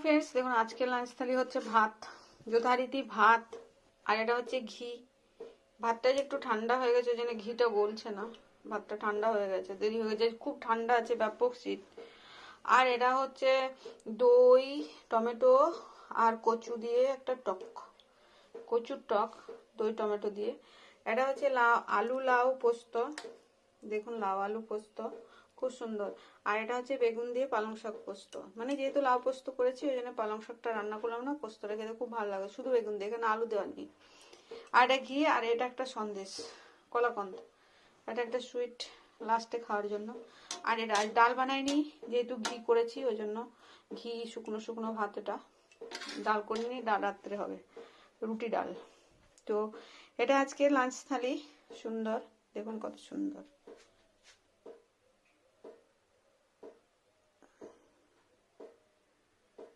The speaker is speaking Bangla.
ফ্রেন্ডস, দেখুন আজকে লাঞ্চ থালি হচ্ছে ভাত, যথারীতি ভাত, আর এটা হচ্ছে ঘি। ভাতটা যে একটু ঠান্ডা হয়ে গেছে ওই জন্য ঘিটা গলছে না, ভাতটা ঠান্ডা হয়ে গেছে, দেরি হয়ে গেছে, খুব ঠান্ডা আছে, ব্যাপক শীত। আর এটা হচ্ছে দই, টমেটো আর কচু দিয়ে একটা টক, কচুর টক, দই টমেটো দিয়ে। এটা হচ্ছে লাউ, আলু লাউ পোস্ত, দেখুন লাউ আলু পোস্ত, খুব সুন্দর। আর এটা হচ্ছে বেগুন দিয়ে পালং শাক পোস্ত, মানে যেহেতু লাউ পোস্ত করেছি ওই জন্য পালং শাকটা রান্না করলাম না, পোস্তটা খেতে খুব ভালো লাগে, শুধু বেগুন দিয়ে, এখানে আলু দেওয়া নেই। আর এটা ঘি, আর এটা একটা সন্দেশ, কলাকন্দ, এটা একটা সুইট লাস্টে খাওয়ার জন্য। আর এটা ডাল বানাইনি, যেহেতু ঘি করেছি ওই জন্য ঘি, শুকনো শুকনো ভাত, এটা ডাল করিনি, ডাল রাত্রে হবে, রুটি ডাল। তো এটা আজকে লাঞ্চ থালি, সুন্দর, দেখুন কত সুন্দর।